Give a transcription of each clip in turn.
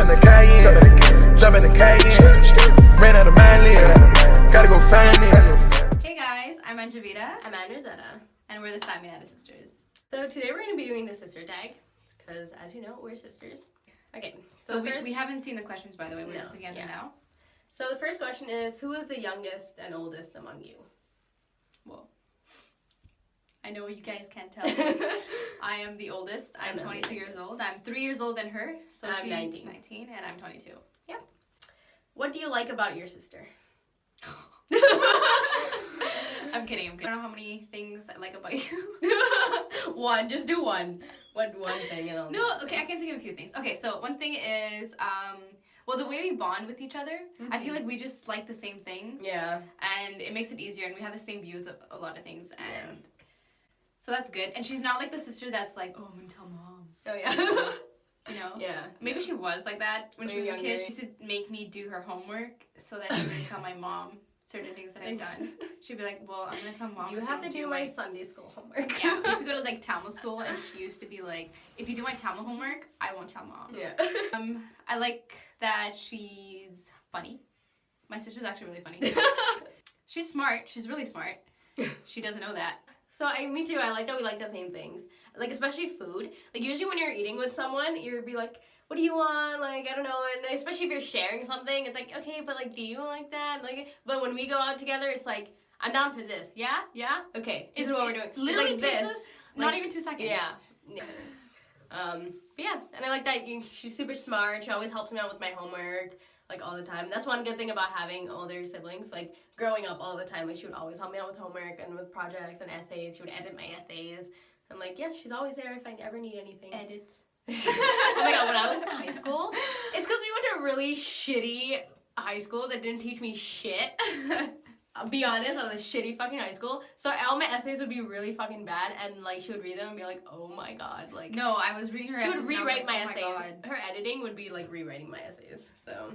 in the Cayenne. Jump in the Cayenne. Ran out of my lid. Gotta go find it. Hey guys, I'm Anjavita. I'm Rosetta. And we're the Saminathar sisters. So today we're going to be doing the sister tag. Because as you know, we're sisters. Okay. So we haven't seen the questions, by the way. We're just looking at them now. So the first question is, who is the youngest and oldest among you? Well, I know you guys can't tell. I am the oldest. I'm 22 years old. I'm 3 years older than her. So I'm she's 19 and I'm 22. Yeah. What do you like about your sister? I'm kidding. I don't know how many things I like about you. One. Just do one. One thing. And No, okay, I can think of a few things. Okay, so one thing is, well, the way we bond with each other, I feel like we just like the same things. Yeah. And it makes it easier, and we have the same views of a lot of things, and so that's good. And she's not like the sister that's like, oh, I'm gonna tell mom. Oh, yeah. You know? Yeah. Maybe she was like that when she was younger. a kid. She used to make me do her homework so that she would tell my mom certain things that I've done. She'd be like, well, I'm gonna tell mom. You have to do my Sunday school homework. Yeah, we used to go to like Tamil school, and she used to be like, if you do my Tamil homework, I won't tell mom. Yeah. I like that she's funny. My sister's actually really funny. She's smart. She's really smart. She doesn't know that. So me too. I like that we like the same things. Like especially food. Like usually when you're eating with someone, you'd be like, what do you want? Like, I don't know. And especially if you're sharing something, it's like, okay, but like, do you like that? Like, but when we go out together, it's like, I'm down for this. Yeah? Yeah? Okay. This is what we're doing. Literally it's like like this. this. Not even 2 seconds. Yeah. But yeah, and I like that she's super smart. She always helps me out with my homework, like all the time. And that's one good thing about having older siblings. Like growing up all the time, like she would always help me out with homework and with projects and essays. She would edit my essays. And like, yeah, she's always there if I ever need anything. Edit. Oh my god, when I was in high school, it's because we went to a really shitty high school that didn't teach me shit. I'll be honest, I was a shitty fucking high school. So all my essays would be really fucking bad, and like she would read them and be like, oh my god, like. No, I was reading her essays. She would rewrite my essays. essays. Her editing would be like rewriting my essays. So.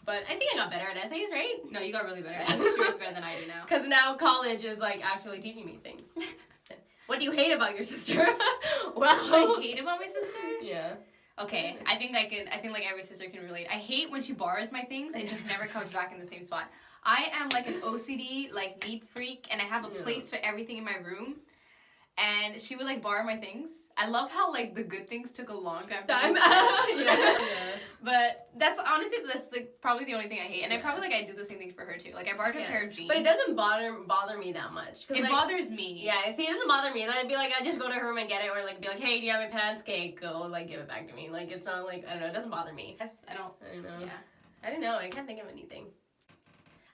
But I think I got better at essays, right? No, you got really better at essays. She writes better than I do now. Because now college is like actually teaching me things. What do you hate about your sister? Well, I hate about my sister? Yeah. Okay, I think like every sister can relate. I hate when she borrows my things and just never comes back in the same spot. I am like an OCD, like neat freak, and I have a place for everything in my room. And she would like borrow my things. I love how like the good things took a long time. Yeah. But that's honestly like probably the only thing I hate, and I probably like I do the same thing for her too. Like I borrowed her a pair of jeans. But it doesn't bother me that much. It like, bothers me. Yeah, see, it doesn't bother me. I'd be like, I just go to her room and get it, or like be like, hey, do you have my pants? Okay, go, like give it back to me. Like it's not like I don't know, it doesn't bother me. Yes, I don't know. Yeah. I don't know. I can't think of anything.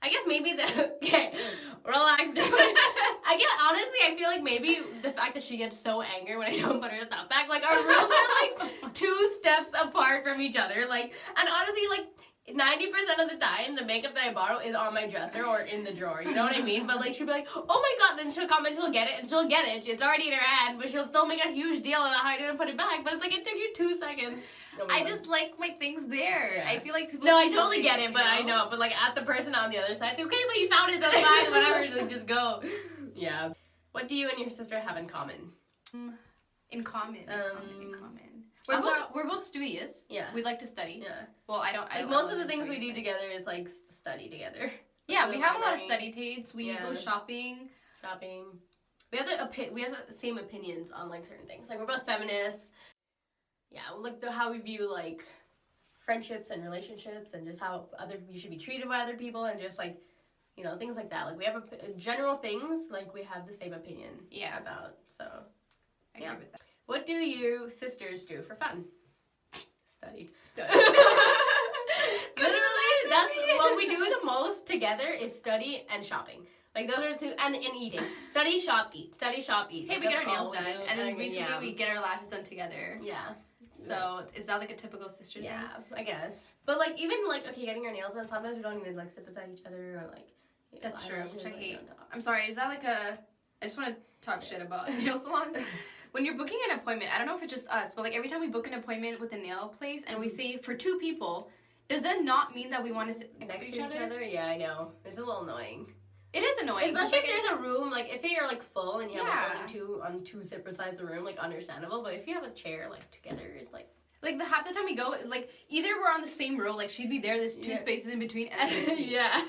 I guess maybe okay, relax. Honestly, I feel like maybe the fact that she gets so angry when I don't put her stuff back, like our rooms are like 2 steps apart from each other, like, and honestly, like 90% of the time, the makeup that I borrow is on my dresser or in the drawer. You know what I mean? But like she'll be like, oh my god, then she'll come and she'll get it, and she'll get it. It's already in her hand, but she'll still make a huge deal about how I didn't put it back. But it's like it took you 2 seconds. I just like my things there. Yeah. I feel like people. No, I totally get it, but I know. But like at the person on the other side, it's okay, but you found it, that's fine, whatever. Like just go. Yeah. What do you and your sister have in common? In common. We're both studious. Yeah. We like to study. Yeah. Well, I don't. Like most of the things we do together is like study together. Yeah, we have a lot of study dates. We go shopping. We have the same opinions on like certain things. Like we're both feminists. Yeah, like how we view like friendships and relationships and just how you should be treated by other people and just like, you know, things like that. Like we have general things like we have the same opinion about. So I agree with that. What do you sisters do for fun? Study. Literally, that's what we do the most together is study and shopping. Like those are 2, and eating. Study, shop, eat. Study, shop, eat. Hey, we get our nails done, and then recently we get our lashes done together. Yeah. So is that like a typical sister thing? Yeah, I guess. But like even like okay, getting our nails done, sometimes we don't even like sit beside each other or like. That's true, which I hate. I'm sorry. Is that like I just want to talk shit about nail salons. When you're booking an appointment, I don't know if it's just us, but like every time we book an appointment with a nail place and we say for 2 people, does that not mean that we want to sit next to each other? Yeah, I know. It's a little annoying. It is annoying. Especially if there's a room, like if you're like full and you have like only 2 on 2 separate sides of the room, like understandable. But if you have a chair like together, it's like Like, the half the time we go, like, either we're on the same row, like, she'd be there, there's 2 spaces in between, and there's me. Yeah.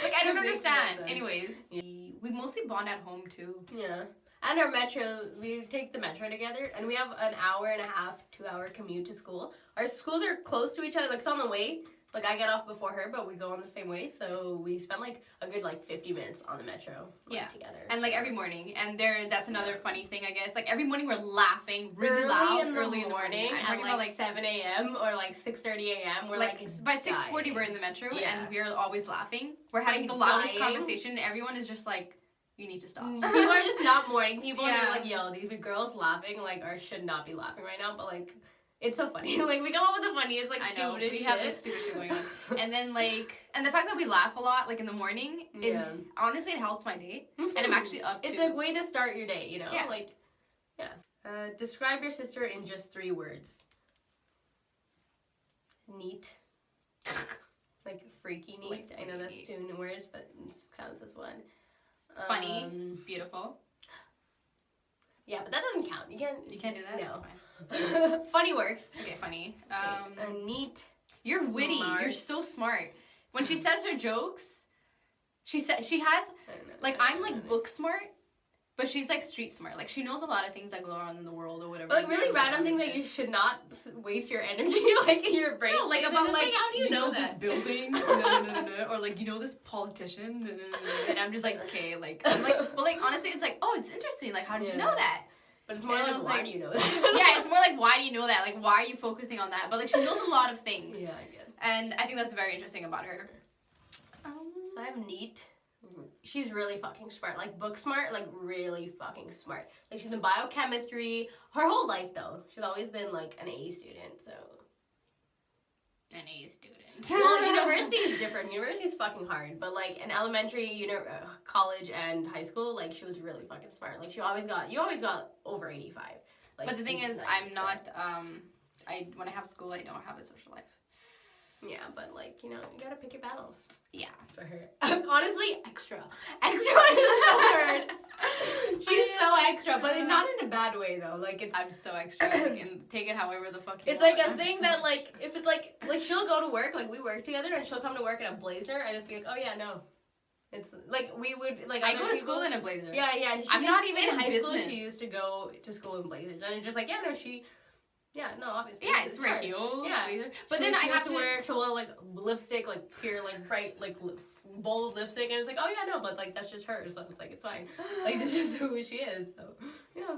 Like, I don't understand. No Anyways, we mostly bond at home, too. Yeah. And our metro, we take the metro together, and we have an hour and a half, 2-hour commute to school. Our schools are close to each other, like, it's on the way. Like, I get off before her, but we go on the same way, so we spend, like, a good, like, 50 minutes on the metro together. And, like, every morning. And that's another funny thing, I guess. Like, every morning we're laughing really loud. Early in the morning. At, like, 7 a.m. or, like, 6:30 a.m. We're, like by 6:40 we're in the metro, and we're always laughing. We're having like, the loudest dying. Conversation, and everyone is just like, you need to stop. People are just not morning people, and Yeah. they're like, yo, these girls laughing, like, or should not be laughing right now, but, like, it's so funny. Like, we come up with the funniest, like, stupid shit. We have, like, stupid shit going on. And then, like, and the fact that we laugh a lot, like, in the morning, honestly, it helps my day. And I'm actually up It's a way to start your day, you know? Yeah. Like, describe your sister in just 3 words. Neat. Like, freaky neat. Like, I know that's neat. 2 new words, but it counts as 1. Funny, beautiful. Yeah, but that doesn't count. You can't do that? No. Funny works. Okay, funny. Neat. You're witty. Smart. You're so smart. When she says her jokes, she has, I don't know. like, I'm, like, book smart, but she's, like, street smart. Like, she knows a lot of things that go on in the world or whatever. But, like, really random things that you should not waste your energy, like, in your brain. No, like, about, like, how do you know this that? building, or, like, you know this politician, and I'm just like, okay, like, I'm like, but, like, honestly, it's like, oh, it's interesting, like, how did you know that? But it's more And I like, was why like- do you know that? Yeah, it's more like, why do you know that? Like, why are you focusing on that? But, like, she knows a lot of things. Yeah, I guess. And I think that's very interesting about her. So I have neat. She's really fucking smart. Like, book smart, like, really fucking smart. Like, she's in biochemistry. Her whole life, though. She's always been, like, an A student, so. An A student. Well, university is different. University is fucking hard. But, like, in elementary, college, and high school, like, she was really fucking smart. Like, you always got over 85. Like, But the thing is, 90, I'm so. not, when I have school, I don't have a social life. Yeah, but, like, you gotta pick your battles. Yeah. For her. Honestly, extra. Extra is the word. She's so extra, but not in a bad way, though. Like, it's... I'm so extra, like, and take it however the fuck you It's want. like a I'm thing so that, like, if it's like she'll go to work, like, we work together, and she'll come to work in a blazer, and just be like, oh, yeah, no. It's, like, we would, like, I other go to people- school in a blazer. Yeah. I'm not even in in high school, business. she used to go to school in blazers, and it's just like, yeah, no, obviously. Yeah, it's for hard. heels. Yeah. Blazer. But She then I goes have to wear, she'll wear, like, lipstick, like, pure, like, bright, like, bold lipstick, and it's like, oh, yeah, no, but, like, that's just her, so it's like, it's fine. Like, that's just who she is, so, yeah.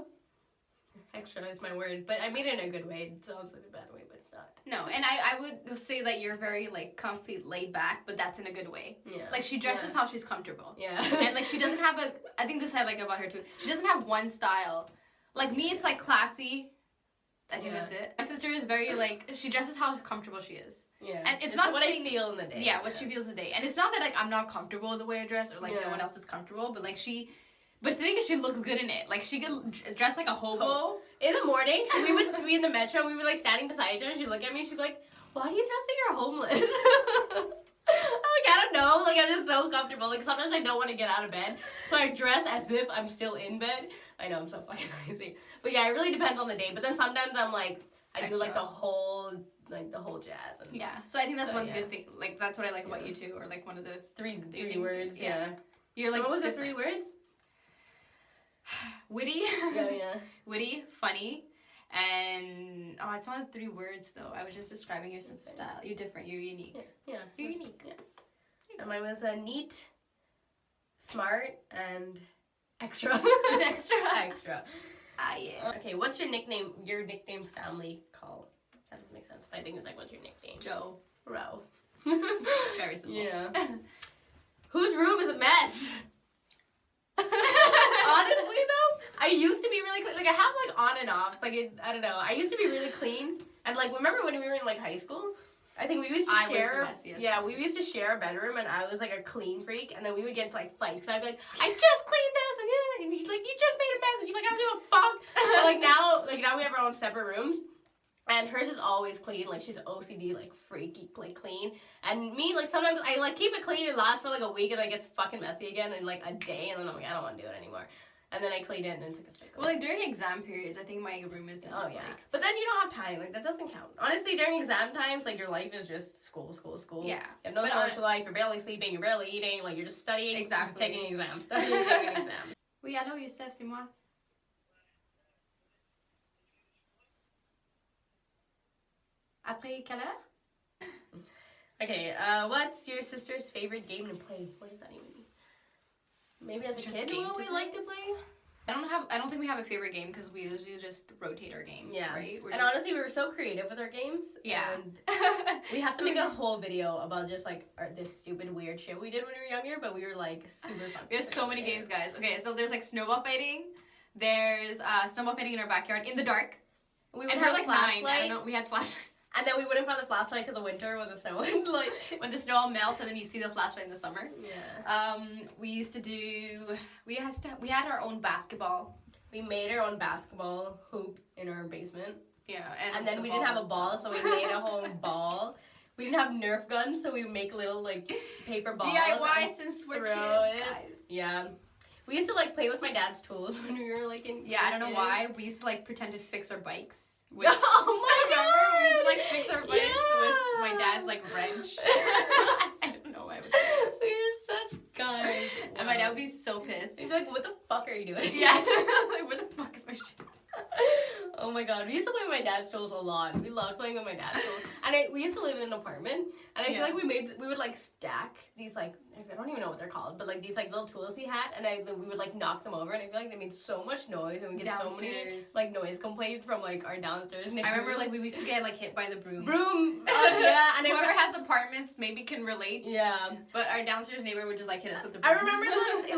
Extra is my word, but I mean it in a good way. It sounds like a bad way, but it's not. No, and I would say that you're very, like, comfy, laid back, but that's in a good way. Yeah. Like, she dresses how she's comfortable. Yeah. And, like, she doesn't have I think this I like about her, too. She doesn't have one style. Like, me, it's, like, classy. I think that's it. My sister is very, like, she dresses how comfortable she is. Yeah. And it's not what saying- I feel in the day. Yeah, what she feels the day. And it's not that, like, I'm not comfortable with the way I dress or, like, no one else is comfortable, but, like, but the thing is, she looks good in it. Like, she could dress like a hobo. In the morning, we would be in the metro, and we were, like, standing beside each other, and she'd look at me, and she'd be like, why do you dress like you're homeless? I'm like, I don't know. Like, I'm just so comfortable. Like, sometimes I don't want to get out of bed, so I dress as if I'm still in bed. I know, I'm so fucking lazy. But, yeah, it really depends on the day. But then sometimes I'm, like, I do, like, the whole jazz. And Yeah, so I think that's one yeah. good thing. Like, that's what I like about you, too, or, like, one of the three three words, yeah. You're, like, what was the different. 3 words? Witty. Yeah. Witty, funny, and it's not 3 words though. I was just describing your sense of style. You're different. You're unique. Yeah. You're unique. Yeah. And mine was neat, smart, and extra. Extra. Extra. Yeah. Okay, what's your nickname family called? That doesn't make sense. I think it's like, what's your nickname? Joe. Ro. Very simple. Yeah. Whose room is a mess? Honestly, though, I used to be really clean. Like, I have, like, on and offs. Like, I don't know. I used to be really clean. And, like, remember when we were in, like, high school? I think we used to share. Was the messiest. Yeah, we used to share a bedroom, and I was, like, a clean freak. And then we would get into, like, fights. Because I'd be like, I just cleaned this. And he's like, you just made a mess. And you're like, I don't give a fuck. But, now we have our own separate rooms. And hers is always clean, like, she's OCD, like, freaky, like, clean. And me, like, sometimes I, like, keep it clean, it lasts for, like, a week, and then it gets fucking messy again in, like, a day, and then I'm like, I don't want to do it anymore. and then I cleaned it and took a stick. Well, like during exam periods, I think my room is. Oh yeah. But then you don't have time. Like that doesn't count. Honestly, during exam times, like your life is just school. Yeah. You have no social life. You're barely sleeping. You're barely eating. Like you're just studying. Exactly. Taking exams. Studying, taking exams. Oui, allô, Youssef, c'est moi. Après quelle heure? Okay. What's your sister's favorite game to play? What does that even mean? Maybe as a kid, what we like to play? I don't think we have a favorite game because we usually just rotate our games. Yeah. Right? Honestly, we were so creative with our games. Yeah. And we have to make a whole video about just like this stupid weird shit we did when we were younger, but we were like super fun. We have so many games, guys. Okay, so there's like snowball fighting. There's snowball fighting in our backyard in the dark. We would and have we're like 9. I don't know. We had flashlights. And then we wouldn't find the flashlight till the winter when the snow would like when the snow all melts and then you see the flashlight in the summer. Yeah. We used to do. We had our own basketball. We made our own basketball hoop in our basement. Yeah, and then we didn't have a ball, so we made a whole ball. We didn't have Nerf guns, so we would make little like paper balls. DIY since we're kids, guys. Yeah. We used to like play with my dad's tools when we were like in. Yeah, I don't know why. We used to like pretend to fix our bikes. With, oh my god! We used to like fix our bikes with my dad's like wrench. I don't know why. We're such guys. Wow. And my dad would be so pissed. He'd be like, "What the fuck are you doing?" Yeah. Like, where the fuck is my shit? Oh my god, we used to play with my dad's tools a lot. We loved playing with my dad's tools. And we used to live in an apartment, and I feel like we would like stack these like, I don't even know what they're called, but like these like little tools he had, and we would like knock them over, and I feel like they made so much noise, and we get so many like noise complaints from like our downstairs neighbors. I remember like we used to get like hit by the broom. Yeah, and whoever has apartments maybe can relate. Yeah. But our downstairs neighbor would just like hit us with the broom. I remember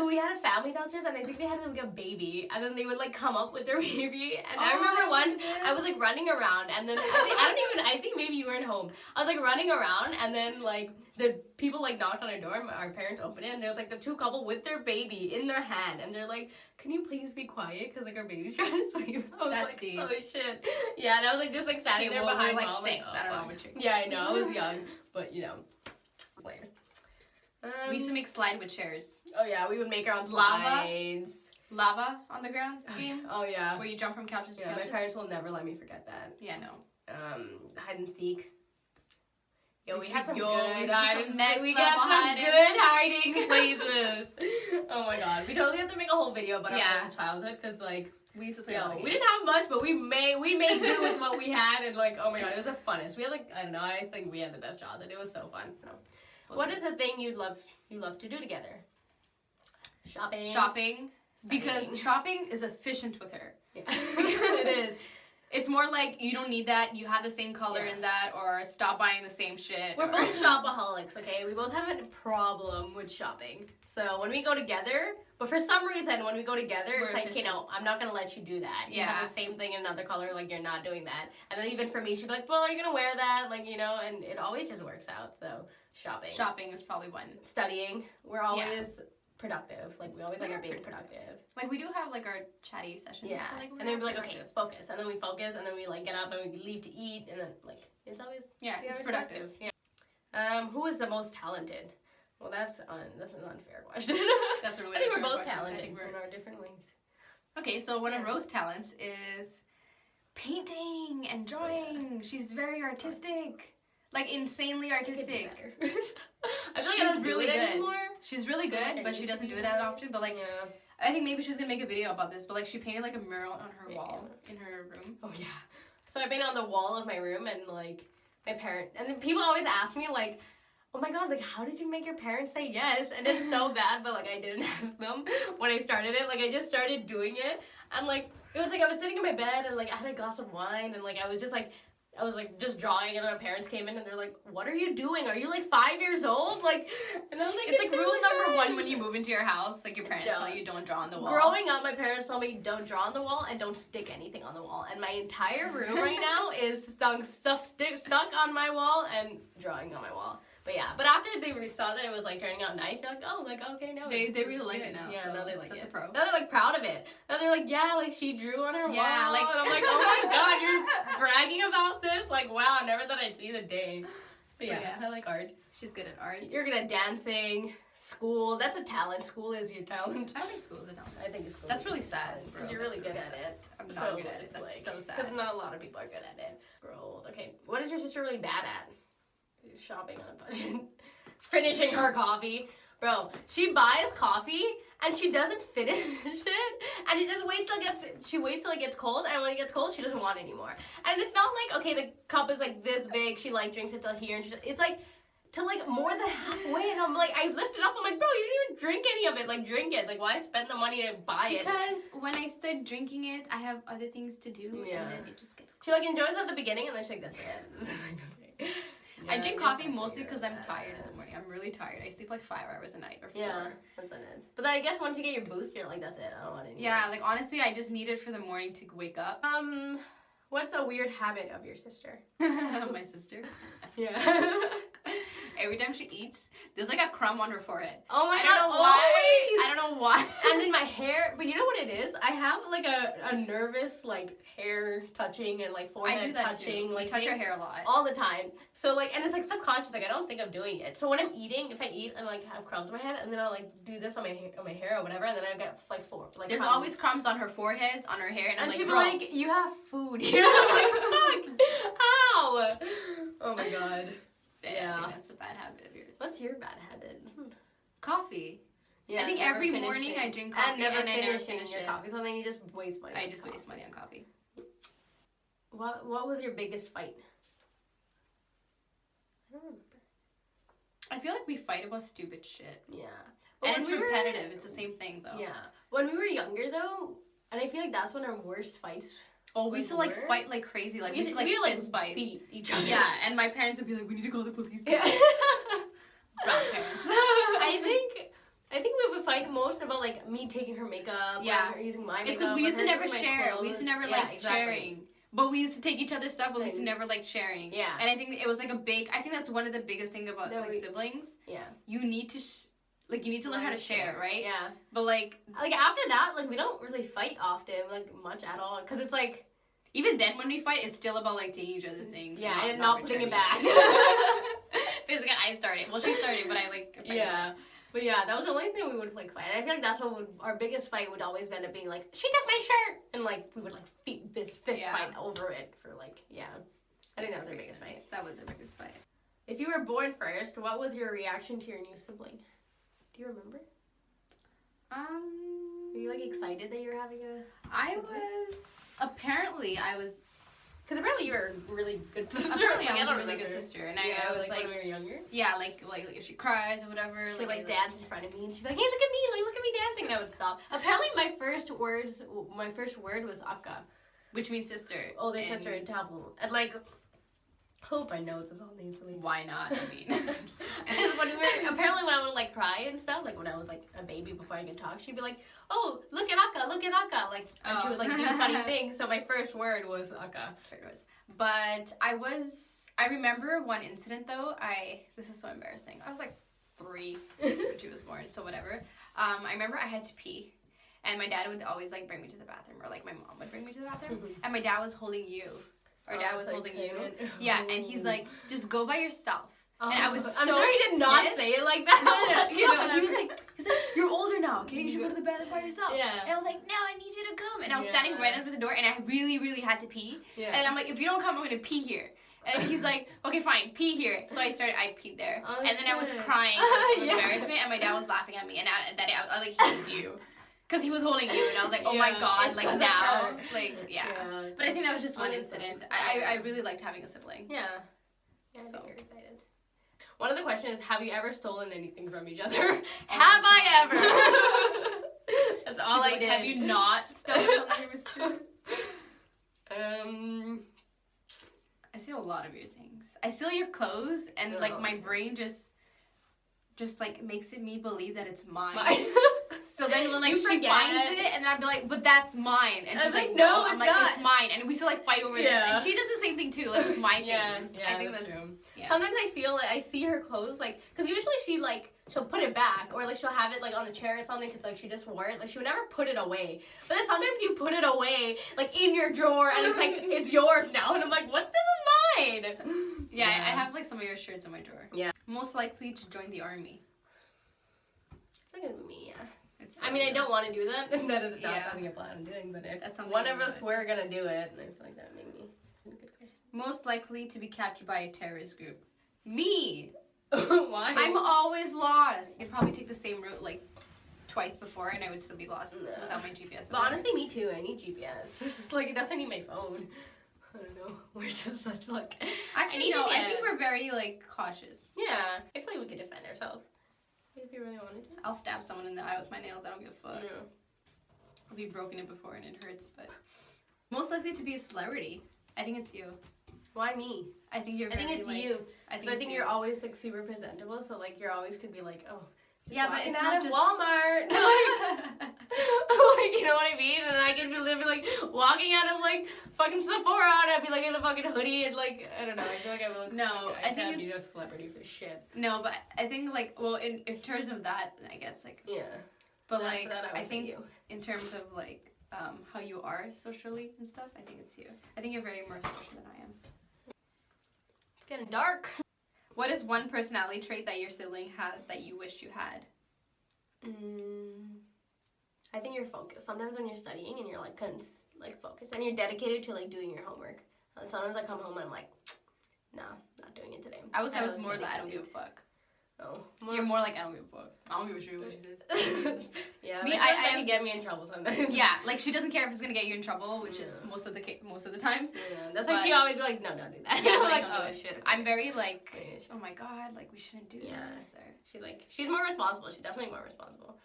we had a family downstairs, and I think they had like a baby, and then they would like come up with their baby, and I remember once I was like running around, and then I think maybe you weren't home. I was like running around, and then like the people like knocked on our door, and our parents opened it, and there was like the two couple with their baby in their hand, and they're like, "Can you please be quiet, because like our baby's trying to sleep." That's like, deep. Oh shit. Yeah, and I was like just like standing there behind like mom, 6. Like, I don't know what you're. Yeah, I know. I was young, but you know. Later. We used to make slide with chairs. Oh yeah, we would make our own slides. Lava on the ground game. Oh yeah. Where you jump from couches to couches. My parents will never let me forget that. Yeah, no. Hide and seek. Yo, we had some good hiding. We got some good hiding places. Oh my god, we totally have to make a whole video about our own childhood, because like we used to play. We didn't have much, but we made do with what we had, and like oh my god, it was the funnest. We had like I don't know, I think we had the best childhood. It was so fun. What is the thing you love to do together? Shopping. Because shopping is efficient with her. Yeah. It is. It's more like you don't need that, you have the same color in that, or stop buying the same shit. We're both shopaholics, okay? We both have a problem with shopping. So when we go together, but for some reason when we go together, it's like, you know, I'm not gonna let you do that. You have the same thing in another color, like you're not doing that. And then even for me, she'd be like, well, are you gonna wear that? Like, you know, and it always just works out. So shopping. Shopping is probably one. Studying. We're always productive. Like we always like are being productive. Like we do have like our chatty sessions. Yeah. So, like, and then we'd be like, okay, focus. And then we focus, and then we like get up and we leave to eat, and then like it's always it's productive. Yeah. Who is the most talented? Well, that's an unfair question. That's a really. I think we're both question. talented in our different ways. Okay, so one of Rose's talents is painting and drawing. She's very artistic. Like insanely artistic. I feel like she's really good. Anymore. She's really good, but she doesn't do it that often. But like, I think maybe she's gonna make a video about this. But like, she painted like a mural on her wall in her room. Oh yeah. So I painted on the wall of my room, and like my parents, and then people always ask me like, oh my god, like how did you make your parents say yes? And it's so bad, but like I didn't ask them when I started it. Like I just started doing it, and like it was like I was sitting in my bed, and like I had a glass of wine, and like I was just drawing, and then my parents came in, and they're like, what are you doing? Are you like 5 years old? Like, and I was like, it's like rule number 1 when you move into your house, like your parents tell you don't draw on the wall. Growing up, my parents told me don't draw on the wall and don't stick anything on the wall. And my entire room right now is stuck on my wall and drawing on my wall. But yeah, but after they saw that it was like turning out nice, they're like, oh, like okay, no. They really like it now. Yeah, so now they like that's it. a pro. Now they're like proud of it. Now they're like, yeah, like she drew on her wall. Yeah, like and I'm like, oh my god, you're bragging about this? Like, wow, I never thought I'd see the day. But yeah, I like art. She's good at art. You're good at dancing. School. That's a talent. School is your talent. I don't think school is a talent. I think school. That's really sad. Because you're really good at it. I'm not good at it. That's like, so sad. Because not a lot of people are good at it. Grow. Okay. What is your sister really bad at? Shopping on a budget. Finishing her coffee. Bro, she buys coffee and she doesn't finish it, and it just waits till it gets cold, and when it gets cold, she doesn't want it anymore. And it's not like, okay, the cup is like this big, she like drinks it till here, and it's like to like more than halfway, and I'm like, I lift it up, I'm like, bro, you didn't even drink any of it, like drink it, like why spend the money to buy it? Because when I start drinking it, I have other things to do, and then it just gets. She like enjoys it at the beginning, and then she's like, that's it. I drink coffee mostly because I'm tired in the morning. I'm really tired. I sleep like 5 hours a night or 4. Yeah, that's what it is. But then I guess once you get your boost, you're like, that's it. I don't want any. Yeah, like honestly, I just need it for the morning to wake up. What's a weird habit of your sister? My sister. Yeah. Every time she eats, there's like a crumb on her forehead. Oh my I god, don't know why. I don't know why. And in my hair, but you know what it is? I have like a nervous like hair touching and like forehead I do that touching. too. Like touch your hair a lot. all the time. So like, and it's like subconscious. Like I don't think I'm doing it. So when I'm eating, if I eat and like have crumbs on my head, and then I'll like do this on my hair or whatever, and then I get like 4 like. There's crumbs. always crumbs on her forehead, on her hair, and I'm she'd be bro. like, "You have food." You know, I'm like, fuck, ow! Oh my god. Yeah, that's a bad habit of yours. What's your bad habit? Coffee. Yeah, I think never every finishing. morning I drink coffee and never I never finishing finish your it. coffee. So then you just waste money. I just waste money on coffee. What was your biggest fight? I don't remember. I feel like we fight about stupid shit. Yeah. And it's repetitive. It's the same thing though. Yeah. When we were younger though, and I feel like that's when our worst fights. Oh, we used to like fight like crazy. Like we used to like fist fights. Beat each other. Yeah, and my parents would be like, "We need to call the police." Yeah. Brown parents. I think we would fight most about like me taking her makeup. Yeah. Or her using my makeup. It's because we used to never share. We used to never like exactly. sharing. But we used to take each other's stuff, but we used to never like sharing. Yeah. And I think it was like I think that's one of the biggest things about like siblings. Yeah. You need to you need to learn how to share, right? Yeah. But like after that, like we don't really fight often, like much at all, because it's like. Even then, when we fight, it's still about like taking each other's things. Yeah, and not putting it back. Basically, I started. Well, she started, but I like. Yeah. But yeah, that was the only thing we would like fight. And I feel like that's what our biggest fight would always end up being like, she took my shirt, and like we would like fist fight over it for like I think that was our biggest fight. That was our biggest fight. If you were born first, what was your reaction to your new sibling? Do you remember? Were you like excited that you were having a? Apparently, I was. Because apparently you were a really good sister. Apparently, I was a really good sister, and I was like when we were younger. Yeah, like if she cries or whatever. She'd like dance in front of me, and she'd be like, "Hey, look at me! Like, look at me dancing!" And I would stop. Apparently, my first word was akka, which means sister, older sister in Tamil, and like. Hope I know this all nasally. Why not? I mean, because when I would like cry and stuff, like when I was like a baby before I could talk, she'd be like, "Oh, look at Akka, like," and she would like do funny things. So my first word was Akka. But I remember one incident though. This is so embarrassing. I was like 3 when she was born, so whatever. I remember I had to pee, and my dad would always like bring me to the bathroom, or like my mom would bring me to the bathroom, and my dad was holding you. Our dad was holding you. Yeah, and he's like, just go by yourself. And I was I'm sorry he did not say it like that. No. He was like, you're older now, okay? You should go to the bathroom by yourself. Yeah. And I was like, no, I need you to come. And I was standing right under the door, and I really, really had to pee. Yeah. And I'm like, if you don't come, I'm going to pee here. And he's like, okay, fine, pee here. So I peed there. Oh, and then I was crying from embarrassment, and my dad was laughing at me, and I like hated you. Because he was holding you, and I was like, oh my god, like now. Like, yeah. But I think that was just one incident. I really liked having a sibling. Yeah. I think you're excited. One of the questions is, have you ever stolen anything from each other? Have I ever? That's all I did. Have you not stolen something from I steal a lot of your things. I steal your clothes, and like my brain just like makes me believe that it's mine. So then when like she finds it, and I'd be like, but that's mine. And she's like, no. I'm like, it's mine. And we still like fight over this. And she does the same thing too, like with my things. Yeah, I think that's true. Yeah. Sometimes I feel like I see her clothes, like, because usually she'll put it back, or like she'll have it like on the chair or something, because like she just wore it. Like she would never put it away. But then sometimes you put it away, like in your drawer, and it's like, it's yours now. And I'm like, what? This is fine. Yeah, I have like some of your shirts in my drawer. Yeah. Most likely to join the army. I think it would be me, yeah. I I don't want to do that. That is not Yeah. something I plan on doing, but if That's something one of you us were gonna do it, I feel like that would make me. Most likely to be captured by a terrorist group. Me! Why? I'm always lost. I'd probably take the same route like twice before and I would still be lost without my GPS. But honestly, me too. I need GPS. It's just like, it doesn't need my phone. I don't know. We're just such like... Actually, no, I think we're very like cautious. Yeah. I feel like we could defend ourselves. If you really wanted to. I'll stab someone in the eye with my nails. I don't give a fuck. Yeah. I've broken it before and it hurts, but... Most likely to be a celebrity. I think it's you. Why me? I think you're I think very, it's like, you. I think, I it's think you. you're always like super presentable, so like you're always could be like, oh, just yeah, but walking it's out not of just Walmart. Like, you know what I mean? And I could be living like walking out of like fucking Sephora, and I'd be like in a fucking hoodie and like I don't know. I feel like I would. No, I think can't be it's- a celebrity for shit. No, but I think like, well, in terms of that, I guess like, Yeah. but That- like, that I would think be you. in terms of like, how you are socially and stuff, I think it's you. I think you're very more social than I am. It's getting dark. What is one personality trait that your sibling has that you wish you had? I think you're focused. Sometimes when you're studying and you're like focused and you're dedicated to like doing your homework. And sometimes I come home and I'm like, no, not doing it today. I was more like, I don't give a fuck. Oh, You're more like, I don't give a fuck. I don't give a shit what she says. Yeah, Me, like, I that can get me in trouble sometimes. Yeah, like she doesn't care if it's gonna get you in trouble, which is most of the times. Yeah, that's why she always be like, no, don't do that. Yeah, I'm like, like, oh oh shit. I'm very like, oh my god, like we shouldn't do this. Or She's more responsible. She's definitely more responsible.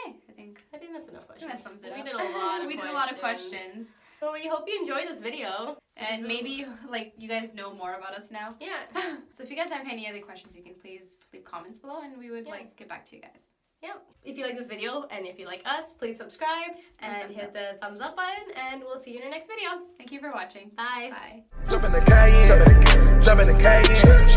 hey, I think that's enough questions. that sums it up. We did a lot of we did a lot of questions. Well, we hope you enjoyed this video. And maybe like you guys know more about us now. Yeah. So if you guys have any other questions, you can please leave comments below, and we would like get back to you guys. Yeah. If you like this video and if you like us, please subscribe and hit the thumbs up button, and we'll see you in our next video. Thank you for watching. Bye. Bye. Jump in the Cayenne, jump in the Cayenne.